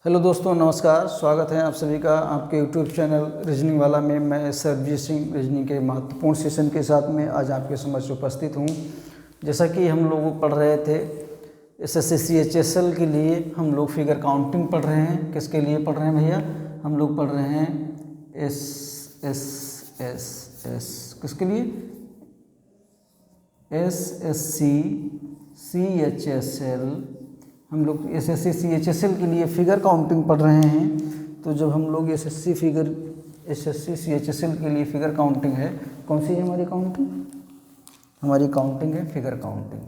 Hello दोस्तों, नमस्कार। स्वागत है आप सभी का आपके यूट्यूब चैनल रीजनिंग वाला में। मैं सरबजीत सिंह रीजनिंग के महत्वपूर्ण सेशन के साथ में आज आपके समक्ष उपस्थित हूँ। जैसा कि हम लोग पढ़ रहे थे एसएससी CHSL के लिए हम लोग फिगर काउंटिंग पढ़ रहे हैं। किसके लिए पढ़ रहे हैं भैया? हम लोग पढ़ रहे हैं एस किसके लिए? SSC CHSL। हम लोग SSC CHSL के लिए फिगर काउंटिंग पढ़ रहे हैं। तो जब हम लोग SSC CHSL के लिए फिगर काउंटिंग है, कौन सी है हमारी काउंटिंग? हमारी काउंटिंग है फिगर काउंटिंग।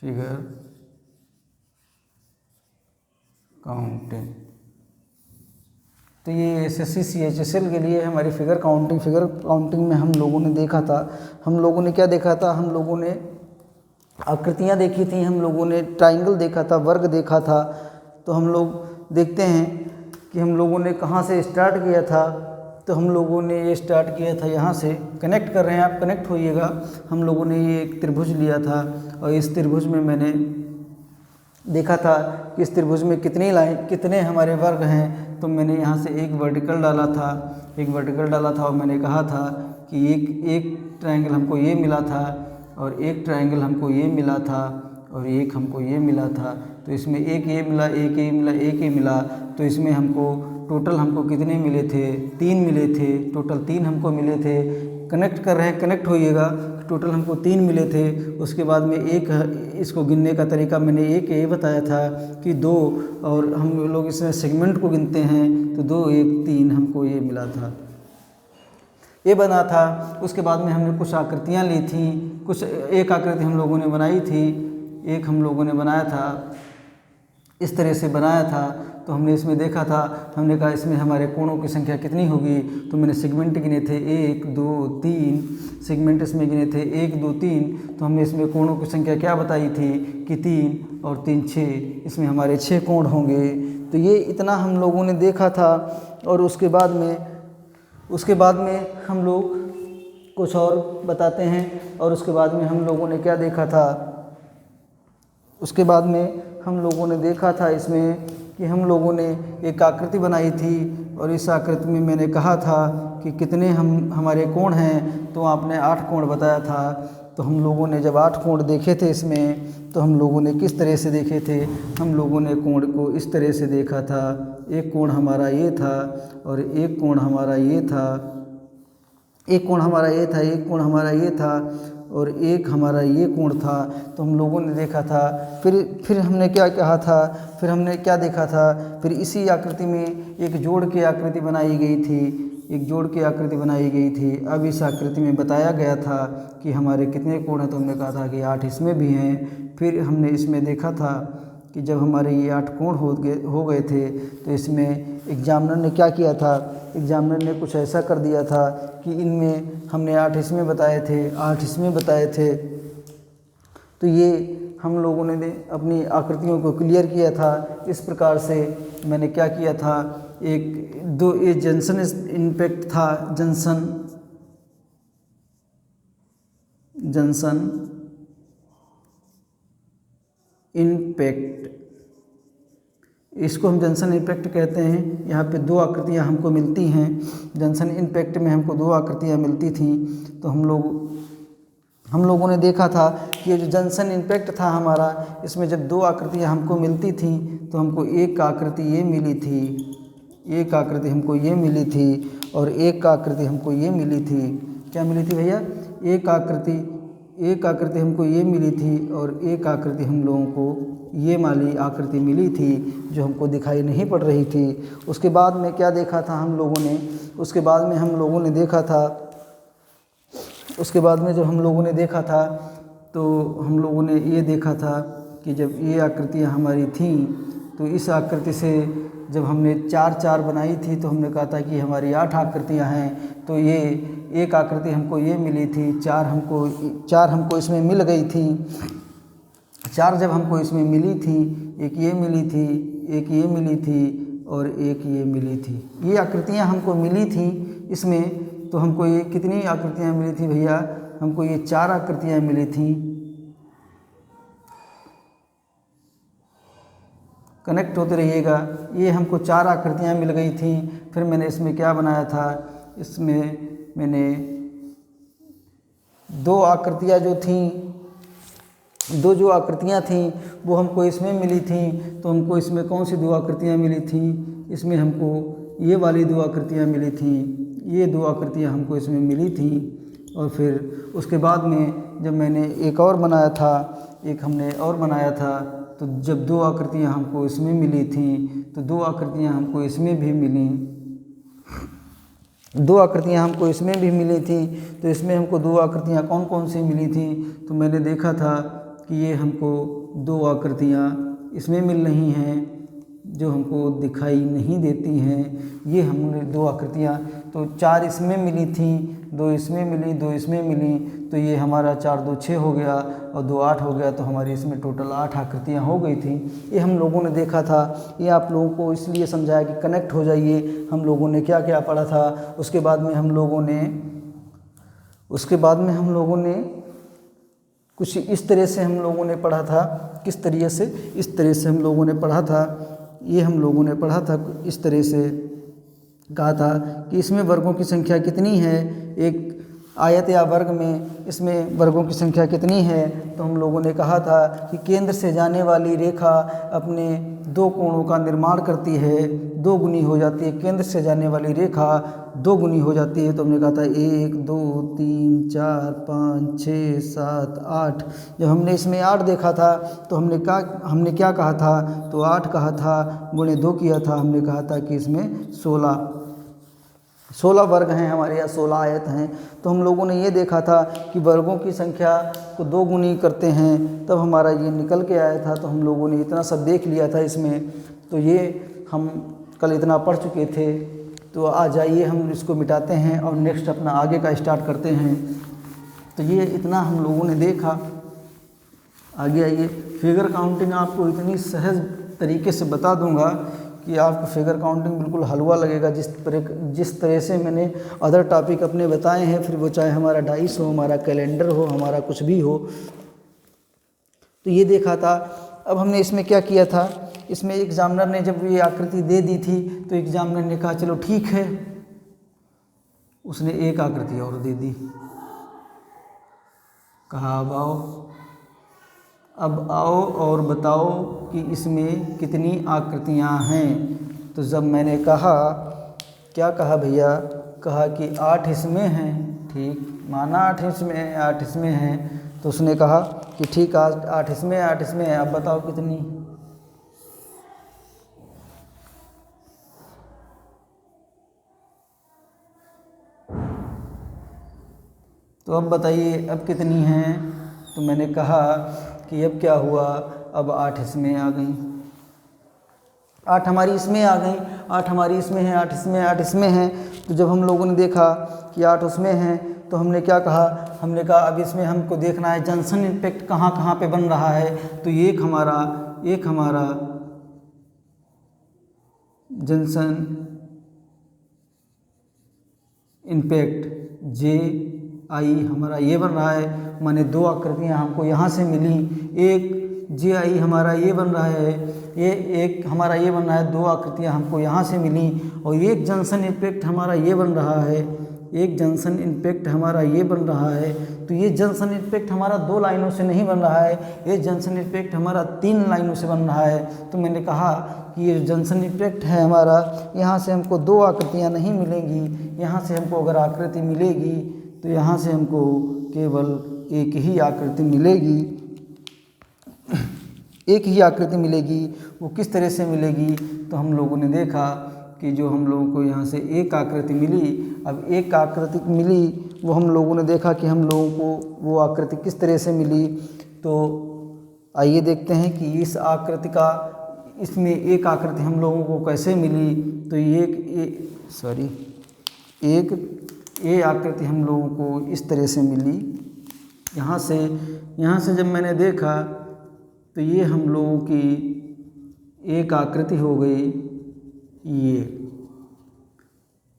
Figure counting. तो ये SSC CHSL के लिए हमारी फिगर काउंटिंग में हम लोगों ने देखा था, हम लोगों ने क्या देखा था? हम लोगों ने आकृतियाँ देखी थी, हम लोगों ने ट्राइंगल देखा था, वर्ग देखा था। तो हम लोग देखते हैं कि हम लोगों ने कहाँ से स्टार्ट किया था। तो हम लोगों ने ये स्टार्ट किया था यहाँ से। कनेक्ट कर रहे हैं, आप कनेक्ट होइएगा। हम लोगों ने ये एक त्रिभुज लिया था और इस त्रिभुज में मैंने देखा था कि इस त्रिभुज में कितने हमारे वर्ग हैं। तो मैंने यहाँ से एक वर्टिकल डाला था और मैंने कहा था कि एक ट्रायंगल हमको ये मिला था और एक ट्रायंगल हमको ये मिला था और एक हमको ये मिला था। तो इसमें एक ये मिला, एक ये मिला, एक ये मिला। तो इसमें टोटल हमको कितने मिले थे? 3 मिले थे। टोटल 3 हमको मिले थे। कनेक्ट कर रहे हैं, कनेक्ट होइएगा। टोटल हमको 3 मिले थे। उसके बाद में एक इसको गिनने का तरीका मैंने एक ये बताया था कि 2, और हम लोग इसमें सेगमेंट को गिनते हैं तो 2, 1, 3 हमको ये मिला था, ये बना था। उसके बाद में हमने कुछ आकृतियाँ ली थी, एक आकृति हम लोगों ने बनाई थी, एक हम लोगों ने बनाया था, इस तरह से बनाया था। तो हमने इसमें देखा था, हमने कहा इसमें हमारे कोणों की संख्या कितनी होगी। तो मैंने सेगमेंट गिने थे 1, 2, 3 सेगमेंट इसमें गिने थे 1, 2, 3। तो हमने इसमें कोणों की संख्या क्या बताई थी कि 3 और 3 6, इसमें हमारे 6 कोण होंगे। तो ये इतना हम लोगों ने देखा था। और उसके बाद में हम लोग कुछ और बताते हैं। और उसके बाद में हम लोगों ने क्या देखा था? उसके बाद में हम लोगों ने देखा था इसमें कि हम लोगों ने एक आकृति बनाई थी और इस आकृति में मैंने कहा था कि कितने हमारे कोण हैं। तो आपने 8 कोण बताया था। तो हम लोगों ने जब 8 कोण देखे थे इसमें, तो हम लोगों ने किस तरह से देखे थे? हम लोगों ने कोण को इस तरह से देखा था। एक कोण हमारा ये था और एक कोण हमारा ये था, एक कोण हमारा ये था, एक कोण हमारा ये था और एक हमारा ये कोण था। तो हम लोगों ने देखा था। फिर हमने क्या कहा था? फिर हमने क्या देखा था? फिर इसी आकृति में एक जोड़ की आकृति बनाई गई थी। अब इस आकृति में बताया गया था कि हमारे कितने कोण हैं। तो हमने कहा था कि 8 इसमें भी हैं। फिर हमने इसमें देखा था कि जब हमारे ये 8 कोण हो गए थे, तो इसमें एग्जामिनर ने क्या किया था? एग्जामिनर ने कुछ ऐसा कर दिया था कि इनमें हमने 8 इसमें बताए थे, 8 इसमें बताए थे। तो ये हम लोगों ने अपनी आकृतियों को क्लियर किया था। इस प्रकार से मैंने क्या किया था? ये जंक्शन इम्पैक्ट था, जंक्शन इम्पैक्ट, इसको हम जंक्शन इम्पैक्ट कहते हैं। यहाँ पे 2 आकृतियाँ हमको मिलती हैं। जंक्शन इम्पैक्ट में हमको 2 आकृतियाँ मिलती थी। तो हम लोगों ने देखा था कि ये जो जंक्शन इम्पैक्ट था हमारा, इसमें जब 2 आकृतियाँ हमको मिलती थी तो हमको एक आकृति ये मिली थी, एक आकृति हमको ये मिली थी और एक आकृति हमको ये मिली थी। क्या मिली थी भैया? एक आकृति हमको ये मिली थी और एक आकृति हम लोगों को ये वाली आकृति मिली थी जो हमको दिखाई नहीं पड़ रही थी। उसके बाद में क्या देखा था हम लोगों ने? उसके बाद में हम लोगों ने देखा था, उसके बाद में जब हम लोगों ने देखा था तो हम लोगों ने ये देखा था कि जब ये आकृतियाँ हमारी थीं, तो इस आकृति से जब हमने 4 बनाई थी तो हमने कहा था कि हमारी 8 आकृतियाँ हैं। तो ये एक आकृति हमको ये मिली थी, 4 हमको इसमें मिल गई थी। 4 जब हमको इसमें मिली थी, एक ये मिली थी, एक ये मिली थी और एक ये मिली थी। ये आकृतियाँ हमको मिली थी इसमें। तो हमको ये कितनी आकृतियाँ मिली थी भैया? हमको ये 4 आकृतियाँ मिली थी। कनेक्ट होते रहिएगा। ये हमको 4 आकृतियाँ मिल गई थी। फिर मैंने इसमें क्या बनाया था, इसमें मैंने 2 आकृतियाँ जो थीं, 2 जो आकृतियाँ थीं वो हमको इसमें मिली थी। तो हमको इसमें कौन सी 2 आकृतियाँ मिली थी, इसमें हमको ये वाली 2 आकृतियाँ मिली थी। ये 2 आकृतियाँ हमको इसमें मिली थी। और फिर उसके बाद में जब मैंने एक और बनाया था, एक हमने और बनाया था, तो जब 2 आकृतियाँ हमको इसमें मिली थी तो 2 आकृतियाँ हमको इसमें भी मिली। 2 आकृतियाँ हमको इसमें भी मिली थी। तो इसमें हमको 2 आकृतियाँ कौन कौन सी मिली थी, तो मैंने देखा था कि ये हमको 2 आकृतियाँ इसमें मिल रही हैं जो हमको दिखाई नहीं देती हैं। ये हमने 2 आकृतियाँ, तो 4 इसमें मिली थी, 2 इसमें मिली, 2 इसमें मिली, तो ये हमारा 4 2 6 हो गया और 2 8 हो गया। तो हमारी इसमें टोटल 8 आकृतियाँ हो गई थी। ये हम लोगों ने देखा था। ये आप लोगों को इसलिए समझाया कि कनेक्ट हो जाइए। हम लोगों ने क्या क्या पढ़ा था। उसके बाद में हम लोगों ने कुछ इस तरह से हम लोगों ने पढ़ा था। किस तरीके से, इस तरह से हम लोगों ने पढ़ा था। ये हम लोगों ने पढ़ा था, इस तरह से कहा था कि इसमें वर्गों की संख्या कितनी है, एक आयत या वर्ग में इसमें वर्गों की संख्या कितनी है। तो हम लोगों ने कहा था कि केंद्र से जाने वाली रेखा अपने 2 कोणों का निर्माण करती है, 2 गुनी हो जाती है। केंद्र से जाने वाली रेखा 2 गुनी हो जाती है। तो हमने कहा था 1 2 3 4 5 6 7 8। जब हमने इसमें 8 देखा था तो हमने क्या कहा था, तो 8 कहा था, गुणे 2 किया था। हमने कहा था कि इसमें 16 वर्ग हैं हमारे यहाँ, 16 आयत हैं। तो हम लोगों ने ये देखा था कि वर्गों की संख्या को 2 गुनी करते हैं, तब हमारा ये निकल के आया था। तो हम लोगों ने इतना सब देख लिया था इसमें। तो ये हम कल इतना पढ़ चुके थे। तो आ जाइए हम इसको मिटाते हैं और नेक्स्ट अपना आगे का स्टार्ट करते हैं। तो ये इतना हम लोगों ने देखा। आगे आइए, फिगर काउंटिंग आपको इतनी सहज तरीके से बता दूंगा कि आपको फिगर काउंटिंग बिल्कुल हलवा लगेगा। जिस तरह से मैंने अदर टॉपिक अपने बताए हैं, फिर वो चाहे हमारा डाइस हो, हमारा कैलेंडर हो, हमारा कुछ भी हो। तो ये देखा था। अब हमने इसमें क्या किया था, इसमें एग्जामिनर ने जब ये आकृति दे दी थी तो एग्जामिनर ने कहा चलो ठीक है, उसने एक आकृति और दे दी। कहा अब आओ और बताओ कि इसमें कितनी आकृतियां हैं। तो जब मैंने कहा, क्या कहा भैया, कहा कि 8 इसमें हैं, ठीक माना 8 इसमें है, 8 इसमें हैं। तो उसने कहा कि ठीक 8 इसमें, 8 इसमें है, अब बताओ कितनी। तो अब बताइए अब कितनी हैं। तो मैंने कहा कि अब क्या हुआ, अब 8 इसमें आ गई, 8 हमारी इसमें आ गई, 8 हमारी इसमें है, 8 इसमें, 8 इसमें है। तो जब हम लोगों ने देखा कि 8 उसमें हैं तो हमने क्या कहा, हमने कहा अब इसमें हमको देखना है जंक्शन इम्पैक्ट कहाँ कहाँ पे बन रहा है। तो एक हमारा जंक्शन इम्पैक्ट JI हमारा ये बन रहा है। माने 2 आकृतियाँ हमको यहाँ से मिली, एक JI हमारा ये बन रहा है, ये एक हमारा ये बन रहा है, 2 आकृतियाँ हमको यहाँ से मिली। और एक जंक्शन इम्पैक्ट हमारा ये बन रहा है, एक जंक्शन इम्पैक्ट हमारा ये बन रहा है। तो ये जंक्शन इम्पैक्ट हमारा 2 लाइनों से नहीं बन रहा है, ये जंक्शन इम्पैक्ट हमारा 3 लाइनों से बन रहा है। तो मैंने कहा कि ये जंक्शन इम्पैक्ट है हमारा, यहाँ से हमको 2 आकृतियाँ नहीं मिलेंगी। यहाँ से हमको अगर आकृति मिलेगी तो यहाँ से हमको केवल एक ही आकृति मिलेगी, एक ही आकृति मिलेगी। वो किस तरह से मिलेगी, तो हम लोगों ने देखा कि जो हम लोगों को यहाँ से एक आकृति मिली, अब एक आकृति मिली, वो हम लोगों ने देखा कि हम लोगों को वो आकृति किस तरह से मिली। तो आइए देखते हैं कि इस आकृति का, इसमें एक आकृति हम लोगों को कैसे मिली। तो ये आकृति हम लोगों को इस तरह से मिली। यहाँ से जब मैंने देखा तो ये हम लोगों की एक आकृति हो गई।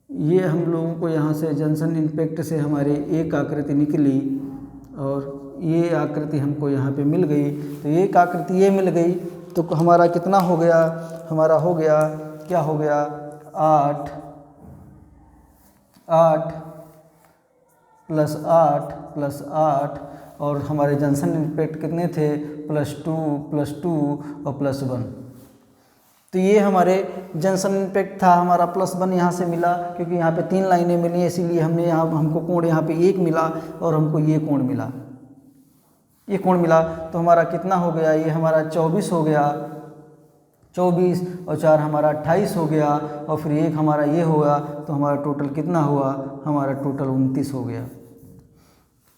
ये हम लोगों को यहाँ से जंक्शन इम्पैक्ट से हमारे एक आकृति निकली। और ये आकृति हमको यहाँ पे मिल गई। तो एक आकृति ये मिल गई तो हमारा कितना हो गया, हमारा हो गया, क्या हो गया, 8 प्लस 8 और हमारे जंक्शन इम्पैक्ट कितने थे, +2 और +1। तो ये हमारे जंक्शन इम्पैक्ट था हमारा +1 यहाँ से मिला, क्योंकि यहाँ पे 3 लाइनें मिली, इसीलिए हमने यहाँ हमको कोण यहाँ पे 1 मिला और हमको ये कोण मिला, ये कोण मिला। तो हमारा कितना हो गया, ये हमारा 24 हो गया, 24 और 4 हमारा 28 हो गया, और फिर 1 हमारा ये होगा, तो हमारा टोटल कितना हुआ, हमारा टोटल 29 हो गया।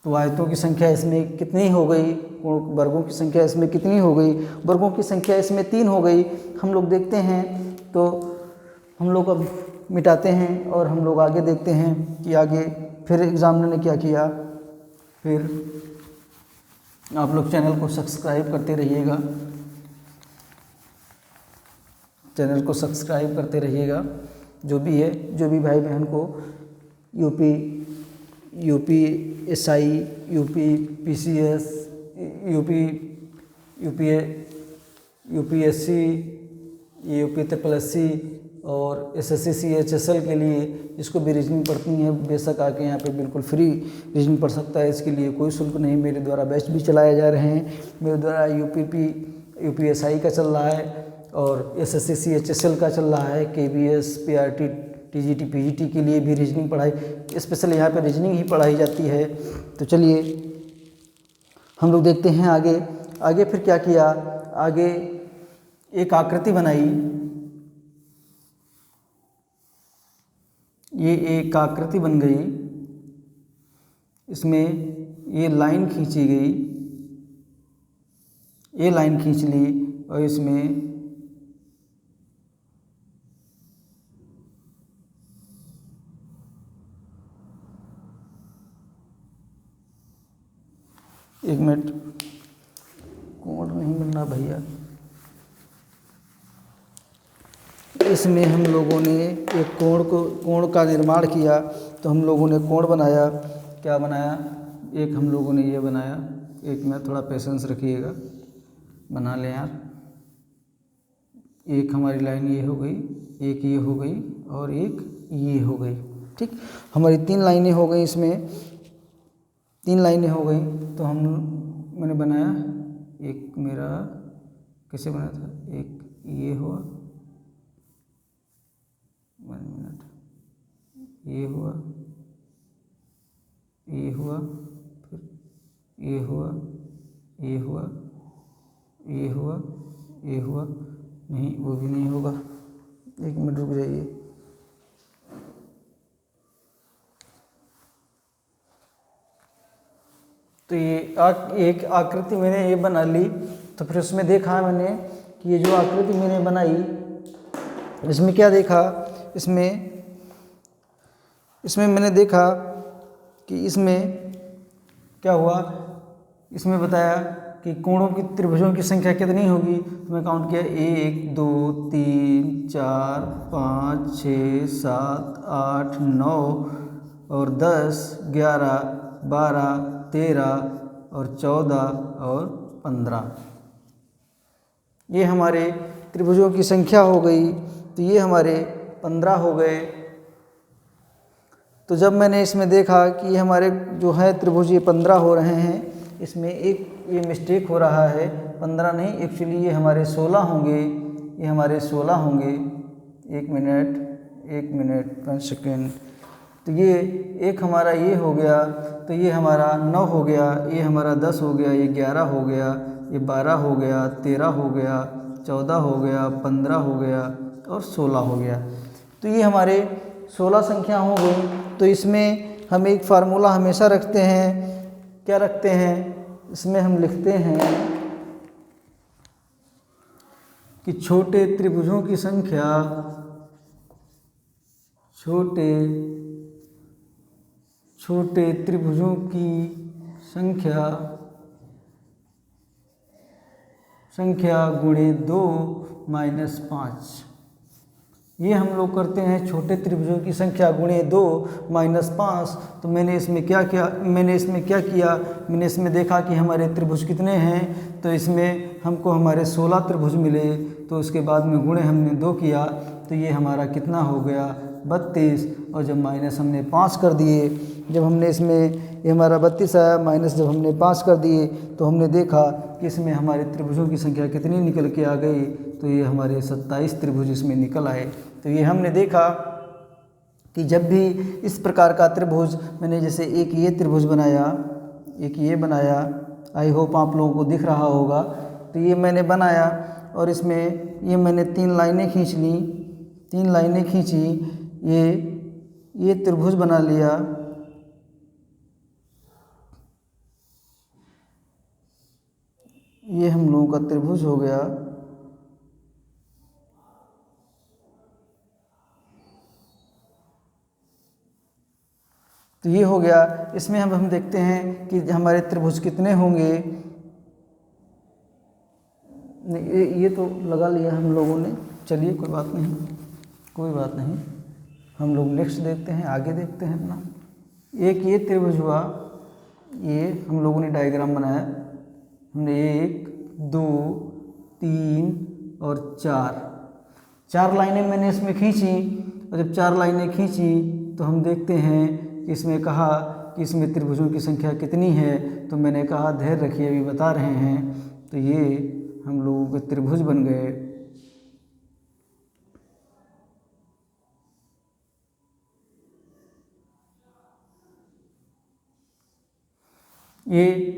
तो आयतों की संख्या इसमें कितनी हो गई, वर्गों की संख्या इसमें कितनी हो गई, वर्गों की संख्या इसमें 3 हो गई। हम लोग देखते हैं, तो हम लोग अब मिटाते हैं और हम लोग आगे देखते हैं कि आगे फिर एग्जामिनर ने क्या किया। फिर आप लोग चैनल को सब्सक्राइब करते रहिएगा, चैनल को सब्सक्राइब करते रहिएगा। जो भी है, जो भी भाई बहन को UP SI, UP PCS, UPSC, UP triple और एसएससी सीएचएसएल के लिए इसको भी रीजनिंग पढ़ती है, बेशक आके यहाँ पे बिल्कुल फ्री रीजनिंग पढ़ सकता है। इसके लिए कोई शुल्क नहीं, मेरे द्वारा बैच भी चलाए जा रहे हैं। मेरे द्वारा यूपीएसआई का चल रहा है और एसएससी सीएचएसएल का चल रहा है, केबीएस, पीआरटी, टीजीटी, पीजीटी के लिए भी रीजनिंग पढ़ाई, स्पेशल यहाँ पे रीजनिंग ही पढ़ाई जाती है। तो चलिए हम लोग देखते हैं आगे फिर क्या किया। आगे एक आकृति बनाई, ये एक आकृति बन गई, इसमें ये लाइन खींची गई, ये लाइन खींच ली और इसमें एक मिनट, कोण नहीं मिल रहा भैया। इसमें हम लोगों ने एक कोण का निर्माण किया। तो हम लोगों ने कोण बनाया, क्या बनाया, एक हम लोगों ने ये बनाया, एक मिनट थोड़ा पेशेंस रखिएगा, बना लें यार। एक हमारी लाइन ये हो गई, एक ये हो गई और एक ये हो गई, ठीक। हमारी 3 लाइनें हो गई, इसमें 3 लाइनें हो गई। तो मैंने बनाया, एक मेरा कैसे बना था, एक ये हुआ, 1 मिनट, ये हुआ, ये हुआ, फिर ये हुआ, ये हुआ, ये हुआ, ये हुआ, नहीं वो भी नहीं होगा, 1 मिनट रुक जाइए। तो ये एक आकृति मैंने ये बना ली। तो फिर उसमें देखा मैंने कि ये जो आकृति मैंने बनाई, इसमें क्या देखा, इसमें मैंने देखा कि इसमें क्या हुआ, इसमें बताया कि कोणों की, त्रिभुजों की संख्या कितनी होगी। तो मैं काउंट किया, 1 2 3 4 5 6 7 8 9 और 10 11 12 13 और 14 और 15, ये हमारे त्रिभुजों की संख्या हो गई। तो ये हमारे 15 हो गए। तो जब मैंने इसमें देखा कि ये हमारे जो है त्रिभुज ये 15 हो रहे हैं, इसमें एक ये मिस्टेक हो रहा है, 15 नहीं, एक्चुअली ये हमारे 16 होंगे, ये हमारे 16 होंगे। 1 मिनट 5 सेकेंड। तो ये एक हमारा ये हो गया, तो ये हमारा 9 हो गया, ये हमारा 10 हो गया, ये 11 हो गया, ये 12 हो गया, 13 हो गया, 14 हो गया, 15 हो गया और 16 हो गया। तो ये हमारे 16 संख्या हो गई। तो इसमें हम एक फार्मूला हमेशा रखते हैं, क्या रखते हैं, इसमें हम लिखते हैं कि छोटे त्रिभुजों की संख्या, छोटे त्रिभुजों की संख्या गुणे 2 - 5। ये हम लोग करते हैं छोटे त्रिभुजों की संख्या गुणे 2 माइनस 5। तो मैंने इसमें क्या किया, मैंने इसमें देखा कि हमारे त्रिभुज कितने हैं, तो इसमें हमको हमारे 16 त्रिभुज मिले। तो उसके बाद में गुणे हमने 2 किया, तो ये हमारा कितना हो गया 32। और जब माइनस हमने 5 कर दिए, जब हमने इसमें ये हमारा 32 आया, माइनस जब हमने 5 कर दिए, तो हमने देखा कि इसमें हमारे त्रिभुजों की संख्या कितनी निकल के आ गई। तो ये हमारे 27 त्रिभुज इसमें निकल आए। तो ये हमने देखा कि जब भी इस प्रकार का त्रिभुज, मैंने जैसे एक ये त्रिभुज बनाया, एक ये बनाया, आई होप आप लोगों को दिख रहा होगा। तो ये मैंने बनाया और इसमें ये मैंने 3 लाइनें खींच ली, 3 लाइनें खींची, ये त्रिभुज बना लिया। ये हम लोगों का त्रिभुज हो गया। तो ये हो गया। इसमें हम देखते हैं कि हमारे त्रिभुज कितने होंगे। ये तो लगा लिया हम लोगों ने, चलिए कोई बात नहीं, कोई बात नहीं। हम लोग नेक्स्ट देखते हैं, आगे देखते हैं अपना। एक ये त्रिभुज हुआ, ये हम लोगों ने डायग्राम बनाया। हमने 1 2 3 और 4 लाइनें मैंने इसमें खींची। और जब 4 लाइनें खींची तो हम देखते हैं कि इसमें कहा कि इसमें त्रिभुजों की संख्या कितनी है। तो मैंने कहा धैर्य रखिए, अभी बता रहे हैं। तो ये हम लोगों के त्रिभुज बन गए। ये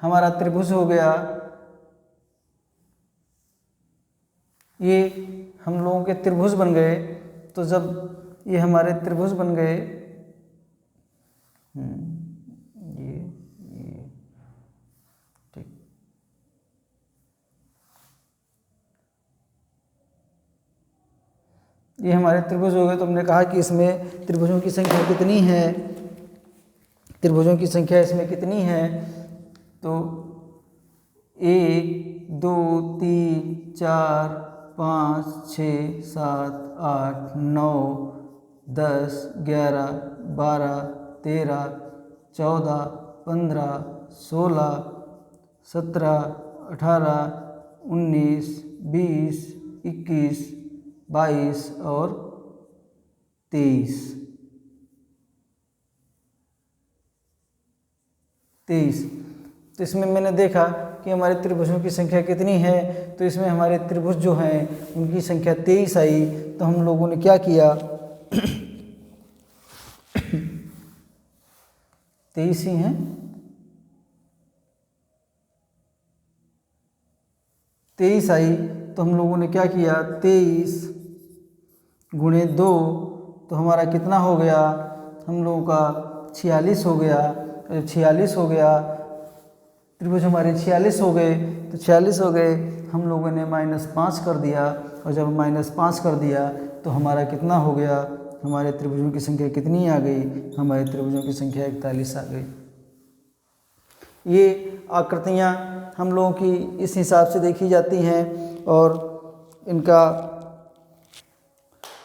हमारा त्रिभुज हो गया। ये हम लोगों के त्रिभुज बन गए। तो जब ये हमारे त्रिभुज बन गए, ये ठीक, ये हमारे त्रिभुज हो गए। तो हमने कहा कि इसमें त्रिभुजों की संख्या कितनी है, त्रिभुजों की संख्या इसमें कितनी है। तो 1 2 3 4 5 6 7 8 9 10 11 12 13 14 15 16 17 18 19 20 21 22 और 23। तो इसमें मैंने देखा कि हमारे त्रिभुजों की संख्या कितनी है। तो इसमें हमारे त्रिभुज जो हैं उनकी संख्या 23 आई। तो हम लोगों ने क्या किया 23 ही हैं, 23 आई। तो हम लोगों ने क्या किया 23 गुणे 2, तो हमारा कितना हो गया, हम लोगों का 46 हो गया। 46 हो गया, त्रिभुज हमारे 46 हो गए। तो 46 हो गए, हम लोगों ने -5 कर दिया। और जब -5 कर दिया तो हमारा कितना हो गया, हमारे त्रिभुजों की संख्या कितनी आ गई, हमारे त्रिभुजों की संख्या 41 आ गई। ये आकृतियाँ हम लोगों की इस हिसाब से देखी जाती हैं और इनका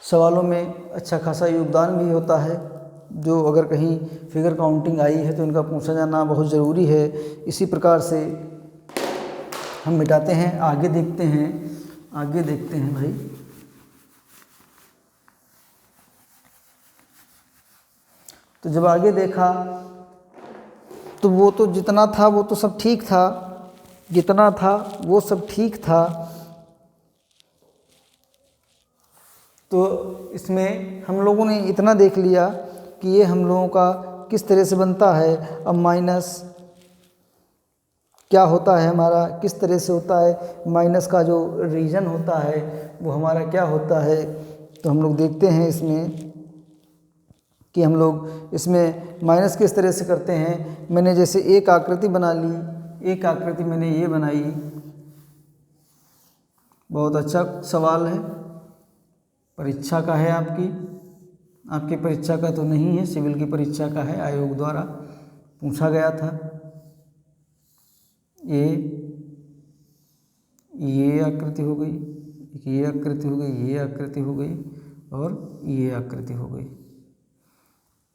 सवालों में अच्छा खासा योगदान भी होता है। जो अगर कहीं फिगर काउंटिंग आई है तो इनका पूछा जाना बहुत ज़रूरी है। इसी प्रकार से हम मिटाते हैं, आगे देखते हैं, आगे देखते हैं भाई। तो जब आगे देखा तो वो तो जितना था वो तो सब ठीक था, जितना था वो सब ठीक था। तो इसमें हम लोगों ने इतना देख लिया कि ये हम लोगों का किस तरह से बनता है। अब माइनस क्या होता है हमारा, किस तरह से होता है, माइनस का जो रीजन होता है वो हमारा क्या होता है। तो हम लोग देखते हैं इसमें कि हम लोग इसमें माइनस किस तरह से करते हैं। मैंने जैसे एक आकृति बना ली, एक आकृति मैंने ये बनाई। बहुत अच्छा सवाल है, परीक्षा का है, आपकी परीक्षा का तो नहीं है, सिविल की परीक्षा का है, आयोग द्वारा पूछा गया था। ये आकृति हो गई, ये आकृति हो गई, ये आकृति हो गई और ये आकृति हो गई।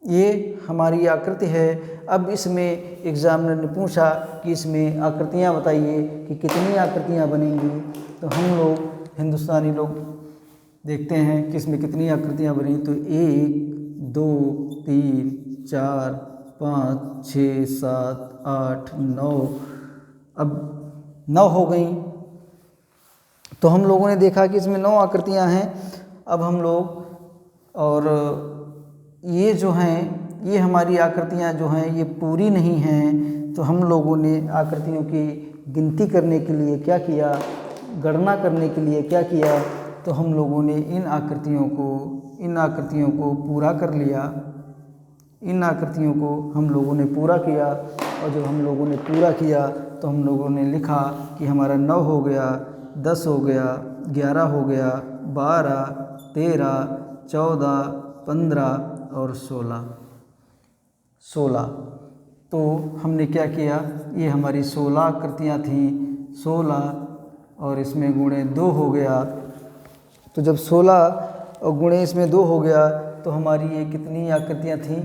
ये हमारी आकृति है। अब इसमें एग्जामिनर ने पूछा कि इसमें आकृतियाँ बताइए कि कितनी आकृतियाँ बनेंगी। तो हम लोग हिंदुस्तानी लोग देखते हैं कि इसमें कितनी आकृतियाँ बनी। तो 1 2 3 4 5 6 7 8 9, अब 9 हो गई। तो हम लोगों ने देखा कि इसमें 9 आकृतियाँ हैं। अब हम लोग, और ये जो हैं, ये हमारी आकृतियाँ जो हैं ये पूरी नहीं हैं। तो हम लोगों ने आकृतियों की गिनती करने के लिए क्या किया, गणना करने के लिए क्या किया, तो हम लोगों ने इन आकृतियों को पूरा कर लिया। इन आकृतियों को हम लोगों ने पूरा किया, और जब हम लोगों ने पूरा किया तो हम लोगों ने लिखा कि हमारा 9 हो गया, 10 हो गया, 11 हो गया, 12 13 14 15 और 16। तो हमने क्या किया, ये हमारी 16 आकृतियाँ थीं। 16 और इसमें गुणे 2 हो गया। तो जब 16 और गुणे इसमें 2 हो गया तो हमारी ये कितनी आकृतियाँ थीं,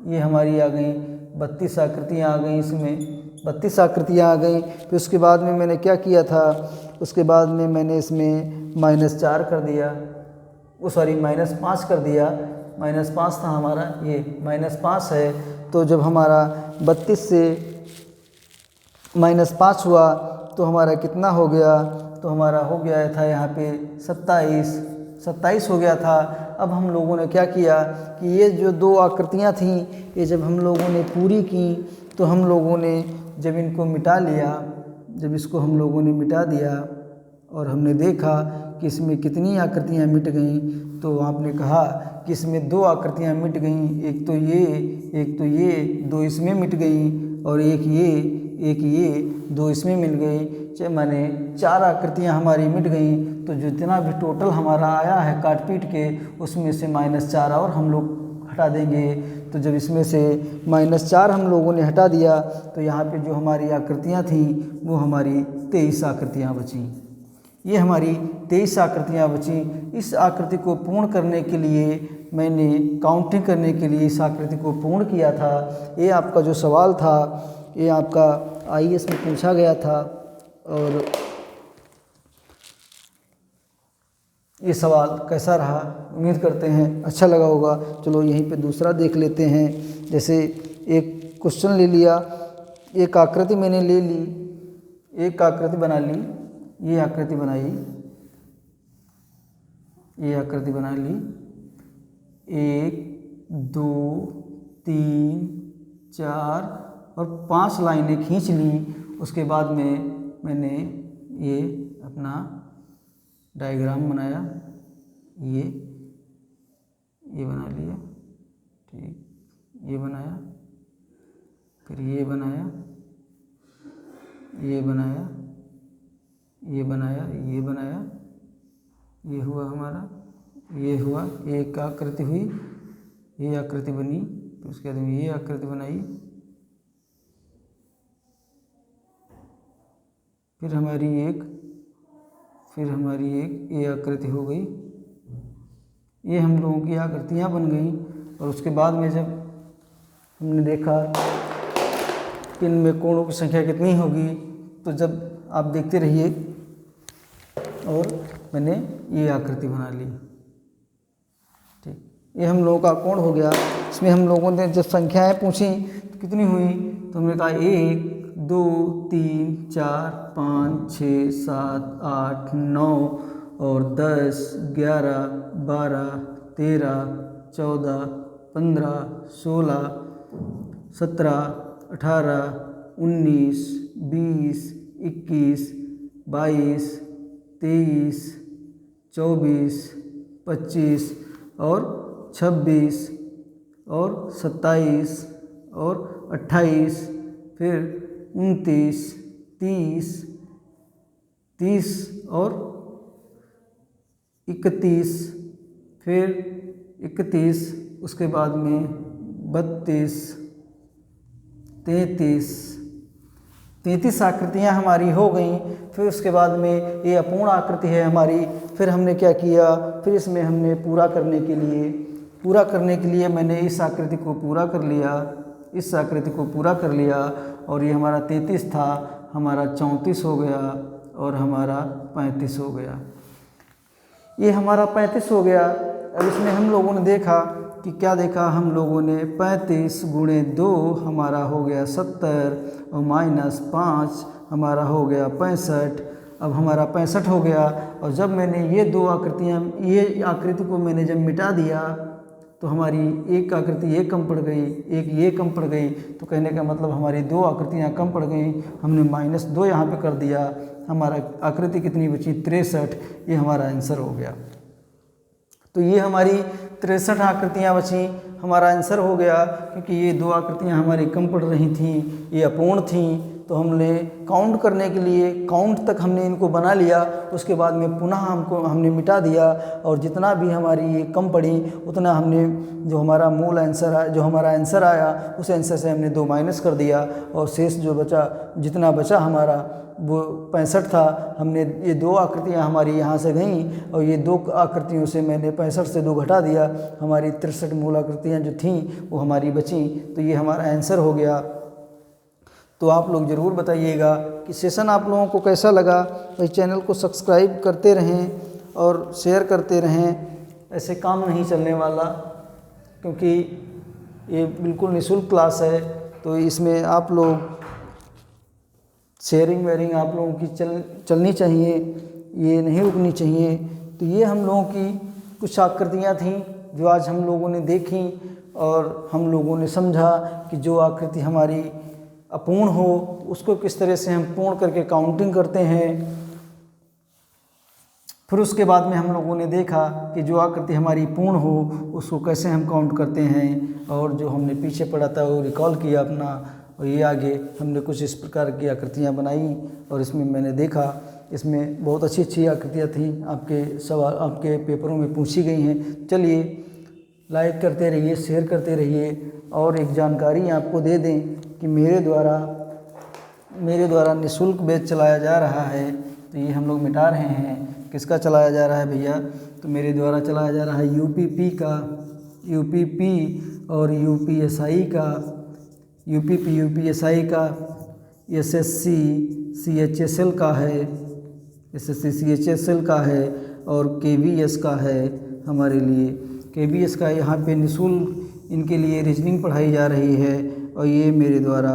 ये हमारी आ गई 32 आकृतियाँ आ गई। इसमें 32 आकृतियाँ आ गई। फिर उसके बाद में मैंने क्या किया था, उसके बाद में मैंने इसमें -4 कर दिया, -5 कर दिया। -5 था हमारा, ये -5 है। तो जब हमारा 32 से -5 हुआ तो हमारा कितना हो गया, तो हमारा हो गया था यहाँ पे 27 हो गया था। अब हम लोगों ने क्या किया कि ये जो 2 आकृतियाँ थीं, ये जब हम लोगों ने पूरी की तो हम लोगों ने जब इनको मिटा लिया, जब इसको हम लोगों ने मिटा दिया और हमने देखा कि इसमें कितनी आकृतियाँ मिट गईं, तो आपने कहा कि इसमें 2 आकृतियाँ मिट गईं। एक तो ये 2 इसमें मिट गईं, और एक ये 2 इसमें मिल गई। माने 4 आकृतियाँ हमारी मिट गईं। तो जितना भी टोटल हमारा आया है काट पीट के, उसमें से -4 और हम लोग हटा देंगे। तो जब इसमें से -4 हम लोगों ने हटा दिया तो यहाँ पे जो हमारी आकृतियाँ थीं वो हमारी 23 आकृतियाँ बचीं। ये हमारी 23 आकृतियाँ बचीं। इस आकृति को पूर्ण करने के लिए मैंने काउंटिंग करने के लिए इस आकृति को पूर्ण किया था। ये आपका जो सवाल था, ये आपका IAS में पूछा गया था, और ये सवाल कैसा रहा, उम्मीद करते हैं अच्छा लगा होगा। चलो यहीं पे दूसरा देख लेते हैं। जैसे एक क्वेश्चन ले लिया, एक आकृति मैंने ले ली, एक आकृति बना ली, ये आकृति बनाई, ये आकृति बना ली, 1 2 3 4 और 5 लाइनें खींच ली। उसके बाद में मैंने ये अपना डायग्राम बनाया, ये बना लिया, ठीक, ये बनाया, फिर ये बनाया, ये बनाया, ये बनाया, ये बनाया, ये हुआ हमारा, ये हुआ, एक आकृति हुई, ये आकृति बनी। तो उसके बाद में ये आकृति बनाई, फिर हमारी एक ये आकृति हो गई। ये हम लोगों की आकृतियाँ बन गई। और उसके बाद में जब हमने देखा कि इनमें कोणों की संख्या कितनी होगी, तो जब आप देखते रहिए, और मैंने ये आकृति बना ली, ठीक। ये हम लोगों का कोण हो गया। इसमें हम लोगों ने जब संख्याएं पूछी तो कितनी हुई, तो हमने कहा 1 2 3 4 5 6 7 8 9 और 10 11 12 13 14 15 16 17 18 19 20 21 22 23 24 25 और 26 और 27 और 28, फिर 29 30 और 31, फिर 31, उसके बाद में 32 33 33 आकृतियाँ हमारी हो गई। फिर उसके बाद में ये अपूर्ण आकृति है हमारी। फिर हमने क्या किया, फिर इसमें हमने पूरा करने के लिए मैंने इस आकृति को पूरा कर लिया, इस आकृति को पूरा कर लिया। और ये हमारा 33 था, हमारा 34 हो गया और हमारा 35 हो गया। ये हमारा 35 हो गया। अब इसमें हम लोगों ने देखा कि क्या देखा हम लोगों ने, 35 गुणे 2 हमारा हो गया 70 और -5 हमारा हो गया 65। अब हमारा 65 हो गया। और जब मैंने ये आकृति को मैंने जब मिटा दिया तो हमारी एक आकृति ये कम पड़ गई, एक ये कम पड़ गई। तो कहने का मतलब हमारी 2 आकृतियाँ कम पड़ गई। हमने -2 यहाँ पे कर दिया, हमारा आकृति कितनी बची, 63। ये हमारा आंसर हो गया। तो ये हमारी 63 आकृतियाँ बची, हमारा आंसर हो गया। क्योंकि ये 2 आकृतियाँ हमारी कम पड़ रही थीं, ये अपूर्ण थीं। तो हमने काउंट करने के लिए काउंट तक हमने इनको बना लिया। उसके बाद में पुनः हमने मिटा दिया और जितना भी हमारी ये कम पड़ी उतना हमने जो हमारा मूल आंसर आया, जो हमारा आंसर आया उस आंसर से हमने 2 माइनस कर दिया। और शेष जो बचा, जितना बचा हमारा वो 65 था। हमने ये 2 आकृतियाँ हमारी यहाँ से गईं और ये 2 आकृतियों से मैंने 65 से 2 घटा दिया। हमारी 63 मूल आकृतियाँ जो थीं वो हमारी बचीं। तो ये हमारा आंसर हो गया। तो आप लोग ज़रूर बताइएगा कि सेशन आप लोगों को कैसा लगा। इस चैनल को सब्सक्राइब करते रहें और शेयर करते रहें। ऐसे काम नहीं चलने वाला, क्योंकि ये बिल्कुल निःशुल्क क्लास है। तो इसमें आप लोग शेयरिंग वेयरिंग आप लोगों की चलनी चाहिए, ये नहीं रुकनी चाहिए। तो ये हम लोगों की कुछ आकृतियाँ थीं जो आज हम लोगों ने देखी और हम लोगों ने समझा कि जो आकृति हमारी अपूर्ण हो उसको किस तरह से हम पूर्ण करके काउंटिंग करते हैं। फिर उसके बाद में हम लोगों ने देखा कि जो आकृति हमारी पूर्ण हो उसको कैसे हम काउंट करते हैं। और जो हमने पीछे पढ़ा था वो रिकॉल किया अपना। और ये आगे हमने कुछ इस प्रकार की आकृतियाँ बनाई और इसमें मैंने देखा इसमें बहुत अच्छी अच्छी आकृतियाँ थीं, आपके पेपरों में पूछी गई हैं। चलिए लाइक करते रहिए, शेयर करते रहिए। और एक जानकारी आपको दे दें कि मेरे द्वारा निःशुल्क बैच चलाया जा रहा है। तो ये हम लोग मिटा रहे हैं। किसका चलाया जा रहा है भैया? तो मेरे द्वारा चलाया जा रहा है यूपीपी का, यूपीपी और यूपीएसआई का, यूपीपी यूपीएसआई का, एसएससी सीएचएसएल का है, एसएससी सीएचएसएल का है और केवीएस का है। हमारे लिए केवीएस का यहाँ पे निःशुल्क इनके लिए रीजनिंग पढ़ाई जा रही है। और ये मेरे द्वारा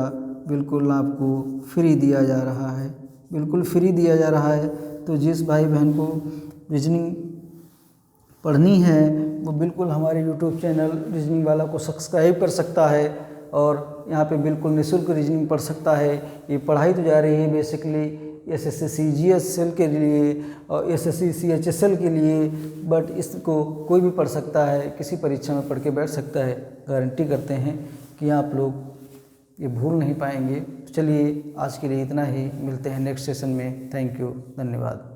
बिल्कुल आपको फ्री दिया जा रहा है, बिल्कुल फ्री दिया जा रहा है। तो जिस भाई बहन को रीजनिंग पढ़नी है वो बिल्कुल हमारे यूट्यूब चैनल रीजनिंग वाला को सब्सक्राइब कर सकता है और यहाँ पे बिल्कुल निःशुल्क रीजनिंग पढ़ सकता है। ये पढ़ाई तो जा रही है बेसिकली एसएससी सीजीएसएल के लिए और एसएससी सीएचएसएल के लिए, बट इसको कोई भी पढ़ सकता है, किसी परीक्षा में पढ़ के बैठ सकता है। गारंटी करते हैं कि आप लोग ये भूल नहीं पाएंगे। चलिए आज के लिए इतना ही, मिलते हैं नेक्स्ट सेशन में। थैंक यू, धन्यवाद।